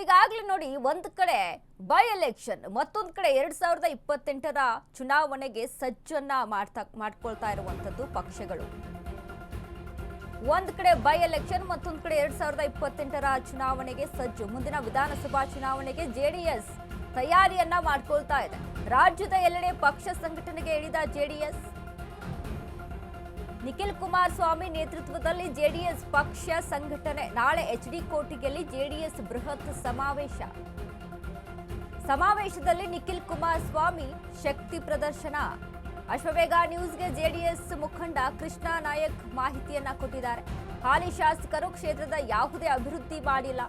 ಈಗಾಗಲೇ ನೋಡಿ, ಒಂದ್ ಕಡೆ ಬೈ ಎಲೆಕ್ಷನ್, ಮತ್ತೊಂದ್ ಕಡೆ 2028ರ ಚುನಾವಣೆಗೆ ಸಜ್ಜನ್ನ ಮಾಡ್ಕೊಳ್ತಾ ಇರುವಂತದ್ದು ಪಕ್ಷಗಳು. ಒಂದ್ ಕಡೆ ಬೈ ಎಲೆಕ್ಷನ್, ಮತ್ತೊಂದ್ ಕಡೆ 2028ರ ಚುನಾವಣೆಗೆ ಸಜ್ಜು. ಮುಂದಿನ ವಿಧಾನಸಭಾ ಚುನಾವಣೆಗೆ ಜೆಡಿಎಸ್ ತಯಾರಿಯನ್ನ ಮಾಡ್ಕೊಳ್ತಾ ಇದೆ. ರಾಜ್ಯದ ಎಲ್ಲೆಡೆ ಪಕ್ಷ ಸಂಘಟನೆಗೆ ಇಳಿದ ಜೆಡಿಎಸ್. ನಿಖಿಲ್ ಕುಮಾರಸ್ವಾಮಿ ನೇತೃತ್ವದಲ್ಲಿ ಜೆಡಿಎಸ್ ಪಕ್ಷ ಸಂಘಟನೆ. ನಾಳೆ ಎಚ್ಡಿ ಕೋಟೆಯಲ್ಲಿ ಜೆಡಿಎಸ್ ಬೃಹತ್ ಸಮಾವೇಶದಲ್ಲಿ ನಿಖಿಲ್ ಕುಮಾರಸ್ವಾಮಿ ಶಕ್ತಿ ಪ್ರದರ್ಶನ. ಅಶ್ವವೇಗ ನ್ಯೂಸ್ಗೆ ಜೆಡಿಎಸ್ ಮುಖಂಡ ಕೃಷ್ಣ ನಾಯಕ್ ಮಾಹಿತಿಯನ್ನ ಕೊಟ್ಟಿದ್ದಾರೆ. ಹಾಲಿ ಶಾಸಕರು ಕ್ಷೇತ್ರದ ಯಾವುದೇ ಅಭಿವೃದ್ಧಿ ಮಾಡಿಲ್ಲ.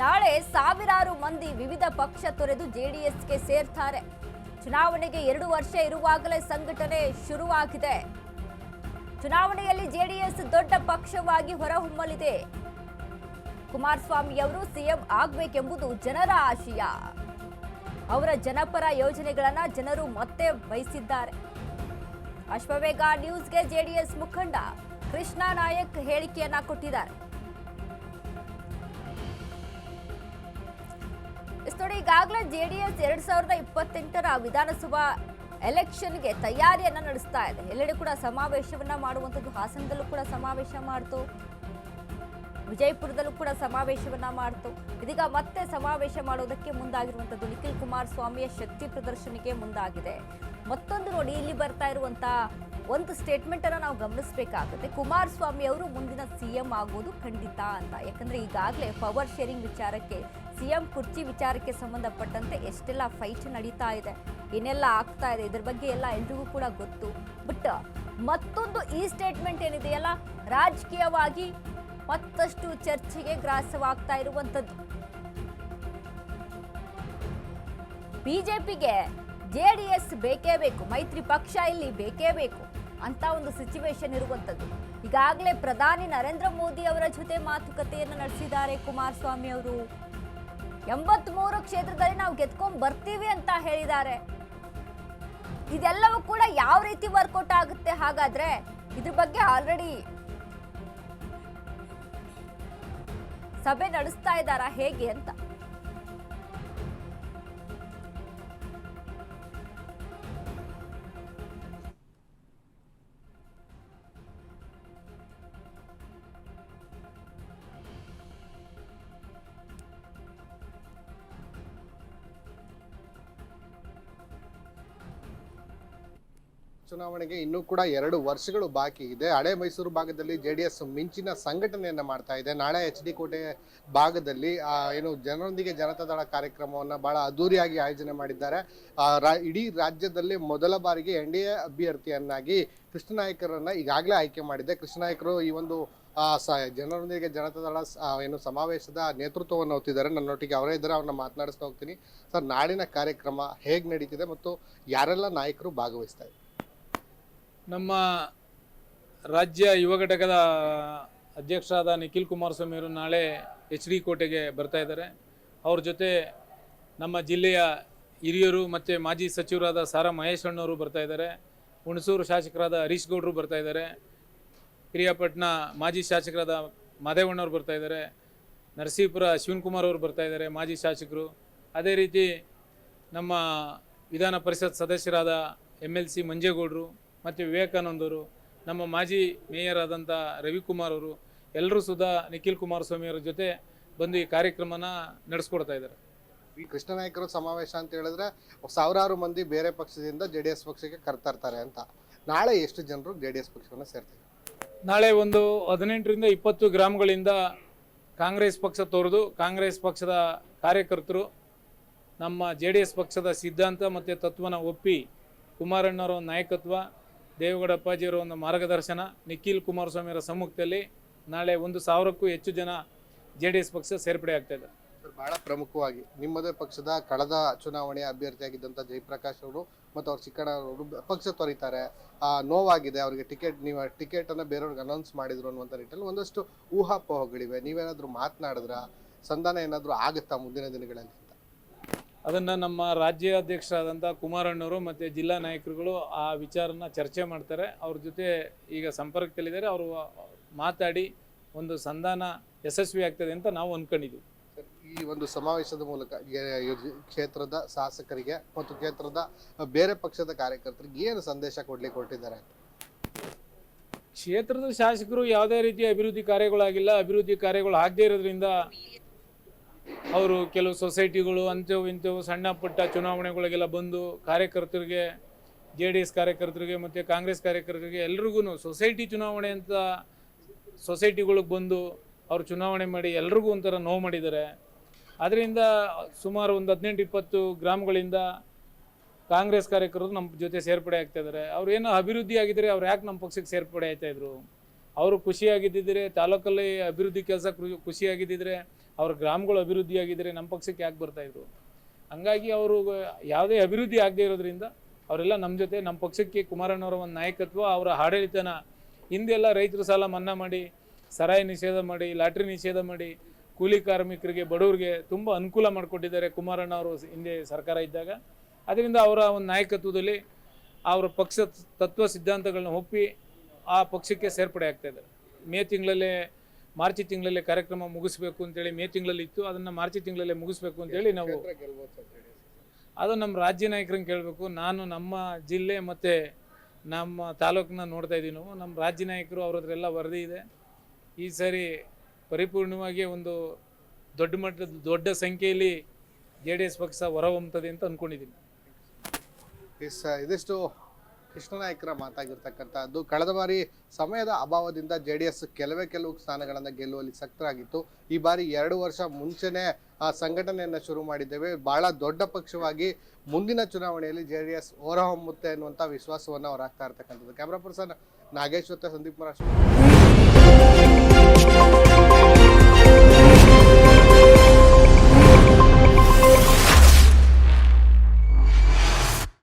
ನಾಳೆ ಸಾವಿರಾರು ಮಂದಿ ವಿವಿಧ ಪಕ್ಷ ತೊರೆದು ಜೆಡಿಎಸ್ಗೆ ಸೇರ್ತಾರೆ. ಚುನಾವಣೆಗೆ 2 ವರ್ಷ ಇರುವಾಗಲೇ ಸಂಘಟನೆ ಶುರುವಾಗಿದೆ. ಚುನಾವಣೆಯಲ್ಲಿ ಜೆಡಿಎಸ್ ದೊಡ್ಡ ಪಕ್ಷವಾಗಿ ಹೊರಹೊಮ್ಮಲಿದೆ. ಕುಮಾರಸ್ವಾಮಿಯವರು ಸಿಎಂ ಆಗಬೇಕೆಂಬುದು ಜನರ ಆಶಯ. ಅವರ ಜನಪರ ಯೋಜನೆಗಳನ್ನ ಜನರು ಮತ್ತೆ ಬಯಸಿದ್ದಾರೆ. ಅಶ್ವವೇಗ ನ್ಯೂಸ್ಗೆ ಜೆಡಿಎಸ್ ಮುಖಂಡ ಕೃಷ್ಣ ನಾಯಕ್ ಹೇಳಿಕೆಯನ್ನ ಕೊಟ್ಟಿದ್ದಾರೆ. ನೋಡಿ, ಈಗಾಗಲೇ ಜೆಡಿಎಸ್ 2028ರ ವಿಧಾನಸಭಾ ಎಲೆಕ್ಷನ್ಗೆ ತಯಾರಿಯನ್ನ ನಡೆಸ್ತಾ ಇದೆ. ಎಲ್ಲೆಡೆ ಕೂಡ ಸಮಾವೇಶವನ್ನ ಮಾಡುವಂಥದ್ದು. ಹಾಸನದಲ್ಲೂ ಕೂಡ ಸಮಾವೇಶ ಮಾಡ್ತು, ವಿಜಯಪುರದಲ್ಲೂ ಕೂಡ ಸಮಾವೇಶವನ್ನ ಮಾಡ್ತು. ಇದೀಗ ಮತ್ತೆ ಸಮಾವೇಶ ಮಾಡೋದಕ್ಕೆ ಮುಂದಾಗಿರುವಂಥದ್ದು. ನಿಖಿಲ್ ಕುಮಾರಸ್ವಾಮಿಯ ಶಕ್ತಿ ಪ್ರದರ್ಶನಕ್ಕೆ ಮುಂದಾಗಿದೆ. ಮತ್ತೊಂದು ನೋಡಿ, ಇಲ್ಲಿ ಬರ್ತಾ ಇರುವಂತ ಒಂದು ಸ್ಟೇಟ್ಮೆಂಟ್ ಅನ್ನ ನಾವು ಗಮನಿಸಬೇಕಾಗುತ್ತೆ. ಕುಮಾರಸ್ವಾಮಿ ಅವರು ಮುಂದಿನ ಸಿಎಂ ಆಗೋದು ಖಂಡಿತ ಅಂತ. ಯಾಕಂದ್ರೆ ಈಗಾಗಲೇ ಪವರ್ ಶೇರಿಂಗ್ ವಿಚಾರಕ್ಕೆ, ಸಿಎಂ ಕುರ್ಚಿ ವಿಚಾರಕ್ಕೆ ಸಂಬಂಧಪಟ್ಟಂತೆ ಎಷ್ಟೆಲ್ಲ ಫೈಟ್ ನಡೀತಾ ಇದೆ, ಏನೆಲ್ಲ ಆಗ್ತಾ ಇದೆ, ಇದ್ರ ಬಗ್ಗೆ ಎಲ್ಲ ಎಲ್ರಿಗೂ ಕೂಡ ಗೊತ್ತು. ಬಟ್ ಮತ್ತೊಂದು ಈ ಸ್ಟೇಟ್ಮೆಂಟ್ ಏನಿದೆಯಲ್ಲ, ರಾಜಕೀಯವಾಗಿ ಮತ್ತಷ್ಟು ಚರ್ಚೆಗೆ ಗ್ರಾಸವಾಗ್ತಾ ಇರುವಂತದ್ದು. ಬಿಜೆಪಿಗೆ ಜೆಡಿಎಸ್ ಬೇಕೇ ಬೇಕು, ಮೈತ್ರಿ ಪಕ್ಷ ಇಲ್ಲಿ ಬೇಕೇ ಬೇಕು ಅಂತ ಒಂದು ಸಿಚುವೇಶನ್ ಇರುವಂತದ್ದು. ಈಗಾಗಲೇ ಪ್ರಧಾನಿ ನರೇಂದ್ರ ಮೋದಿ ಅವರ ಜೊತೆ ಮಾತುಕತೆಯನ್ನು ನಡೆಸಿದ್ದಾರೆ ಕುಮಾರಸ್ವಾಮಿ ಅವರು. 83 ಕ್ಷೇತ್ರದಲ್ಲಿ ನಾವು ಗೆದ್ಕೊಂಡ್ ಬರ್ತೀವಿ ಅಂತ ಹೇಳಿದ್ದಾರೆ. ಇದೆಲ್ಲವೂ ಕೂಡ ಯಾವ ರೀತಿ ವರ್ಕೌಟ್ ಆಗುತ್ತೆ ಹಾಗಾದ್ರೆ? ಇದ್ರ ಬಗ್ಗೆ ಆಲ್ರೆಡಿ ಸಭೆ ನಡೆಸ್ತಾ ಇದ್ದಾರಾ ಹೇಗೆ ಅಂತ? ಚುನಾವಣೆಗೆ ಇನ್ನೂ ಕೂಡ 2 ವರ್ಷಗಳು ಬಾಕಿ ಇದೆ. ಹಳೆ ಮೈಸೂರು ಭಾಗದಲ್ಲಿ ಜೆಡಿಎಸ್ ಮಿಂಚಿನ ಸಂಘಟನೆಯನ್ನ ಮಾಡ್ತಾ ಇದೆ. ನಾಳೆ ಎಚ್.ಡಿ. ಕೋಟೆ ಭಾಗದಲ್ಲಿ ಏನು ಜನರೊಂದಿಗೆ ಜನತಾದಳ ಕಾರ್ಯಕ್ರಮವನ್ನ ಬಹಳ ಅದ್ದೂರಿಯಾಗಿ ಆಯೋಜನೆ ಮಾಡಿದ್ದಾರೆ. ಇಡೀ ರಾಜ್ಯದಲ್ಲಿ ಮೊದಲ ಬಾರಿಗೆ NDA ಅಭ್ಯರ್ಥಿಯನ್ನಾಗಿ ಕೃಷ್ಣನಾಯಕರನ್ನ ಈಗಾಗಲೇ ಆಯ್ಕೆ ಮಾಡಿದೆ. ಕೃಷ್ಣನಾಯಕರು ಈ ಒಂದು ಜನರೊಂದಿಗೆ ಜನತಾದಳ ಏನು ಸಮಾವೇಶದ ನೇತೃತ್ವವನ್ನು ಹೊತ್ತಿದ್ದಾರೆ. ನನ್ನೊಟ್ಟಿಗೆ ಅವರೇ ಇದ್ದಾರೆ, ಅವ್ರನ್ನ ಮಾತನಾಡಿಸ್ತಾ ಹೋಗ್ತೀನಿ. ಸರ್, ನಾಳಿನ ಕಾರ್ಯಕ್ರಮ ಹೇಗೆ ನಡೀತಿದೆ ಮತ್ತು ಯಾರೆಲ್ಲ ನಾಯಕರು ಭಾಗವಹಿಸ್ತಾ ಇದ್ದಾರೆ? ನಮ್ಮ ರಾಜ್ಯ ಯುವ ಘಟಕದ ಅಧ್ಯಕ್ಷರಾದ ನಿಖಿಲ್ ಕುಮಾರಸ್ವಾಮಿ ಅವರು ನಾಳೆ ಎಚ್.ಡಿ. ಕೋಟೆಗೆ ಬರ್ತಾ ಇದ್ದಾರೆ. ಅವ್ರ ಜೊತೆ ನಮ್ಮ ಜಿಲ್ಲೆಯ ಹಿರಿಯರು ಮತ್ತು ಮಾಜಿ ಸಚಿವರಾದ ಸಾರಾ ಮಹೇಶಣ್ಣವರು ಬರ್ತಾ ಇದ್ದಾರೆ. ಹುಣಸೂರು ಶಾಸಕರಾದ ಹರೀಶ್ ಗೌಡರು ಬರ್ತಾ ಇದ್ದಾರೆ. ಪಿರಿಯಾಪಟ್ಟಣ ಮಾಜಿ ಶಾಸಕರಾದ ಮಾದೇವಣ್ಣವ್ರು ಬರ್ತಾ ಇದ್ದಾರೆ. ನರಸೀಪುರ ಶಿವನ್ಕುಮಾರ್ ಅವರು ಬರ್ತಾ ಇದ್ದಾರೆ, ಮಾಜಿ ಶಾಸಕರು. ಅದೇ ರೀತಿ ನಮ್ಮ ವಿಧಾನ ಪರಿಷತ್ ಸದಸ್ಯರಾದ MLC ಮಂಜೇಗೌಡರು ಮತ್ತು ವಿವೇಕಾನಂದರು, ನಮ್ಮ ಮಾಜಿ ಮೇಯರ್ ಆದಂಥ ರವಿಕುಮಾರ್ ಅವರು, ಎಲ್ಲರೂ ಸುಧಾ ನಿಖಿಲ್ ಕುಮಾರಸ್ವಾಮಿ ಅವರ ಜೊತೆ ಬಂದು ಈ ಕಾರ್ಯಕ್ರಮನ ನಡೆಸ್ಕೊಡ್ತಾ ಇದ್ದಾರೆ. ಈ ಕೃಷ್ಣನಾಯಕರ ಸಮಾವೇಶ ಅಂತ ಹೇಳಿದ್ರೆ ಸಾವಿರಾರು ಮಂದಿ ಬೇರೆ ಪಕ್ಷದಿಂದ JDS ಪಕ್ಷಕ್ಕೆ ಕರ್ತಾರ್ತಾರೆ ಅಂತ. ನಾಳೆ ಎಷ್ಟು ಜನರು JDS ಪಕ್ಷವನ್ನು ಸೇರ್ತಾರೆ? ನಾಳೆ ಒಂದು 18ರಿಂದ 20 ಗ್ರಾಮಗಳಿಂದ ಕಾಂಗ್ರೆಸ್ ಪಕ್ಷ ತೊರೆದು ಕಾಂಗ್ರೆಸ್ ಪಕ್ಷದ ಕಾರ್ಯಕರ್ತರು ನಮ್ಮ JDS ಪಕ್ಷದ ಸಿದ್ಧಾಂತ ಮತ್ತು ತತ್ವನ ಒಪ್ಪಿ, ಕುಮಾರಣ್ಣವರ ನಾಯಕತ್ವ, ದೇವೇಗೌಡ ಅಪ್ಪಾಜಿಯವರ ಒಂದು ಮಾರ್ಗದರ್ಶನ, ನಿಖಿಲ್ ಕುಮಾರಸ್ವಾಮಿಯವರ ಸಮ್ಮುಖದಲ್ಲಿ ನಾಳೆ 1000ಕ್ಕೂ ಹೆಚ್ಚು ಜನ JDS ಪಕ್ಷ ಸೇರ್ಪಡೆ ಆಗ್ತಾ ಇದ್ದಾರೆ. ಬಹಳ ಪ್ರಮುಖವಾಗಿ ನಿಮ್ಮದೇ ಪಕ್ಷದ ಕಳೆದ ಚುನಾವಣೆಯ ಅಭ್ಯರ್ಥಿಯಾಗಿದ್ದಂಥ ಜಯಪ್ರಕಾಶ್ ಅವರು ಮತ್ತು ಅವ್ರ ಚಿಕ್ಕಣ್ಣವರು ಪಕ್ಷ ತೊರೀತಾರೆ, ನೋವಾಗಿದೆ ಅವರಿಗೆ, ಟಿಕೆಟ್ ಅನ್ನ ಬೇರೆಯವ್ರಿಗೆ ಅನೌನ್ಸ್ ಮಾಡಿದ್ರು ಅನ್ನುವಂಥ ನಿಟ್ಟಲ್ಲಿ ಒಂದಷ್ಟು ಊಹಾಪೋಹಗಳಿವೆ. ನೀವೇನಾದರೂ ಮಾತನಾಡಿದ್ರ, ಸಂಧಾನ ಏನಾದರೂ ಆಗುತ್ತಾ ಮುಂದಿನ ದಿನಗಳಲ್ಲಿ ಅಂತ? ಅದನ್ನು ನಮ್ಮ ರಾಜ್ಯಾಧ್ಯಕ್ಷರಾದಂಥ ಕುಮಾರಣ್ಣವರು ಮತ್ತು ಜಿಲ್ಲಾ ನಾಯಕರುಗಳು ಆ ವಿಚಾರನ ಚರ್ಚೆ ಮಾಡ್ತಾರೆ. ಅವ್ರ ಜೊತೆ ಈಗ ಸಂಪರ್ಕದಲ್ಲಿದ್ದಾರೆ. ಅವರು ಮಾತಾಡಿ ಒಂದು ಸಂಧಾನ ಯಶಸ್ವಿ ಆಗ್ತದೆ ಅಂತ ನಾವು ಅಂದ್ಕೊಂಡಿದ್ದೀವಿ. ಈ ಒಂದು ಸಮಾವೇಶದ ಮೂಲಕ ಕ್ಷೇತ್ರದ ಶಾಸಕರಿಗೆ ಮತ್ತು ಕ್ಷೇತ್ರದ ಬೇರೆ ಪಕ್ಷದ ಕಾರ್ಯಕರ್ತರಿಗೆ ಏನು ಸಂದೇಶ ಕೊಡ್ಲಿಕ್ಕೆ ಹೊರಟಿದ್ದಾರೆ? ಕ್ಷೇತ್ರದ ಶಾಸಕರು ಯಾವುದೇ ರೀತಿಯ ಅಭಿವೃದ್ಧಿ ಕಾರ್ಯಗಳಾಗಿಲ್ಲ. ಅಭಿವೃದ್ಧಿ ಕಾರ್ಯಗಳು ಆಗದೇ ಇರೋದ್ರಿಂದ ಅವರು ಕೆಲವು ಸೊಸೈಟಿಗಳು ಅಂಥವು ಇಂಥವು ಸಣ್ಣ ಪುಟ್ಟ ಚುನಾವಣೆಗಳಿಗೆಲ್ಲ ಬಂದು ಕಾರ್ಯಕರ್ತರಿಗೆ, JDS ಕಾರ್ಯಕರ್ತರಿಗೆ ಮತ್ತು ಕಾಂಗ್ರೆಸ್ ಕಾರ್ಯಕರ್ತರಿಗೆ ಎಲ್ರಿಗೂ ಸೊಸೈಟಿ ಚುನಾವಣೆ ಅಂತ ಸೊಸೈಟಿಗಳಿಗೆ ಬಂದು ಅವರು ಚುನಾವಣೆ ಮಾಡಿ ಎಲ್ರಿಗೂ ಒಂಥರ ನೋವು ಮಾಡಿದ್ದಾರೆ. ಅದರಿಂದ ಸುಮಾರು ಒಂದು 18-20 ಗ್ರಾಮಗಳಿಂದ ಕಾಂಗ್ರೆಸ್ ಕಾರ್ಯಕರ್ತರು ನಮ್ಮ ಜೊತೆ ಸೇರ್ಪಡೆ ಆಗ್ತಾ ಇದ್ದಾರೆ. ಅವ್ರು ಏನೋ ಅಭಿವೃದ್ಧಿ ಆಗಿದ್ರೆ ಅವ್ರು ಯಾಕೆ ನಮ್ಮ ಪಕ್ಷಕ್ಕೆ ಸೇರ್ಪಡೆ ಆಯ್ತಾ ಇದ್ರು? ಅವರು ಖುಷಿಯಾಗಿದ್ದಿದ್ರೆ, ತಾಲೂಕಲ್ಲಿ ಅಭಿವೃದ್ಧಿ ಕೆಲಸ ಖುಷಿಯಾಗಿದ್ದಿದ್ರೆ, ಅವ್ರ ಗ್ರಾಮಗಳು ಅಭಿವೃದ್ಧಿ ಆಗಿದ್ದರೆ ನಮ್ಮ ಪಕ್ಷಕ್ಕೆ ಯಾಕೆ ಬರ್ತಾಯಿದ್ರು? ಹಂಗಾಗಿ ಅವರು ಯಾವುದೇ ಅಭಿವೃದ್ಧಿ ಆಗದೆ ಇರೋದ್ರಿಂದ ಅವರೆಲ್ಲ ನಮ್ಮ ಜೊತೆ, ನಮ್ಮ ಪಕ್ಷಕ್ಕೆ ಕುಮಾರಣ್ಣವರ ಒಂದು ನಾಯಕತ್ವ, ಅವರ ಆಡಳಿತನ ಹಿಂದೆಲ್ಲ ರೈತರ ಸಾಲ ಮನ್ನಾ ಮಾಡಿ, ಸರಾಯಿ ನಿಷೇಧ ಮಾಡಿ, ಲಾಟ್ರಿ ನಿಷೇಧ ಮಾಡಿ, ಕೂಲಿ ಕಾರ್ಮಿಕರಿಗೆ, ಬಡವರಿಗೆ ತುಂಬ ಅನುಕೂಲ ಮಾಡಿಕೊಟ್ಟಿದ್ದಾರೆ ಕುಮಾರಣ್ಣ ಅವರು ಹಿಂದೆ ಸರ್ಕಾರ ಇದ್ದಾಗ. ಅದರಿಂದ ಅವರ ಒಂದು ನಾಯಕತ್ವದಲ್ಲಿ ಅವರ ಪಕ್ಷ ತತ್ವ ಸಿದ್ಧಾಂತಗಳನ್ನ ಒಪ್ಪಿ ಆ ಪಕ್ಷಕ್ಕೆ ಸೇರ್ಪಡೆ ಆಗ್ತಾ ಇದ್ದಾರೆ. ಮಾರ್ಚ್ ತಿಂಗಳಲ್ಲೇ ಕಾರ್ಯಕ್ರಮ ಮುಗಿಸ್ಬೇಕು ಅಂತೇಳಿ ಮೇ ತಿಂಗಳಲ್ಲಿ ಇತ್ತು. ಅದನ್ನು ಮಾರ್ಚ್ ತಿಂಗಳಲ್ಲೇ ಮುಗಿಸ್ಬೇಕು ಅಂತೇಳಿ ನಾವು ಅದು ನಮ್ಮ ರಾಜ್ಯ ನಾಯಕರನ್ನ ಕೇಳಬೇಕು. ನಾನು ನಮ್ಮ ಜಿಲ್ಲೆ ಮತ್ತು ನಮ್ಮ ತಾಲೂಕನ್ನ ನೋಡ್ತಾ ಇದ್ದೀವಿ. ನಾವು ನಮ್ಮ ರಾಜ್ಯ ನಾಯಕರು ಅವ್ರ ಹತ್ರ ಎಲ್ಲ ವರದಿ ಇದೆ. ಈ ಸಾರಿ ಪರಿಪೂರ್ಣವಾಗಿ ಒಂದು ದೊಡ್ಡ ಸಂಖ್ಯೆಯಲ್ಲಿ JDS ಪಕ್ಷ ಹೊರಹೊಮ್ಮುತ್ತದೆ ಅಂತ ಅಂದ್ಕೊಂಡಿದ್ದೀನಿ. ಇದಿಷ್ಟು ಕೃಷ್ಣನಾಯ್ಕರ ಮಾತಾಗಿರ್ತಕ್ಕಂಥದ್ದು. ಕಳೆದ ಬಾರಿ ಸಮಯದ ಅಭಾವದಿಂದ JDS ಕೆಲವು ಸ್ಥಾನಗಳನ್ನು ಗೆಲ್ಲುವಲ್ಲಿ ಸಕ್ತರಾಗಿತ್ತು. ಈ ಬಾರಿ 2 ವರ್ಷ ಮುಂಚೆನೆ ಆ ಸಂಘಟನೆಯನ್ನು ಶುರು ಮಾಡಿದ್ದೇವೆ. ಬಹಳ ದೊಡ್ಡ ಪಕ್ಷವಾಗಿ ಮುಂದಿನ ಚುನಾವಣೆಯಲ್ಲಿ JDS ಹೊರಹೊಮ್ಮುತ್ತೆ ಅನ್ನುವಂಥ ವಿಶ್ವಾಸವನ್ನು ಅವ್ರು ಆಗ್ತಾ ಇರ್ತಕ್ಕಂಥದ್ದು. ಕ್ಯಾಮ್ರಾ ಪರ್ಸನ್ ನಾಗೇಶ್ ಜೊತೆ ಸಂದೀಪ್ ಮರಾಶ್.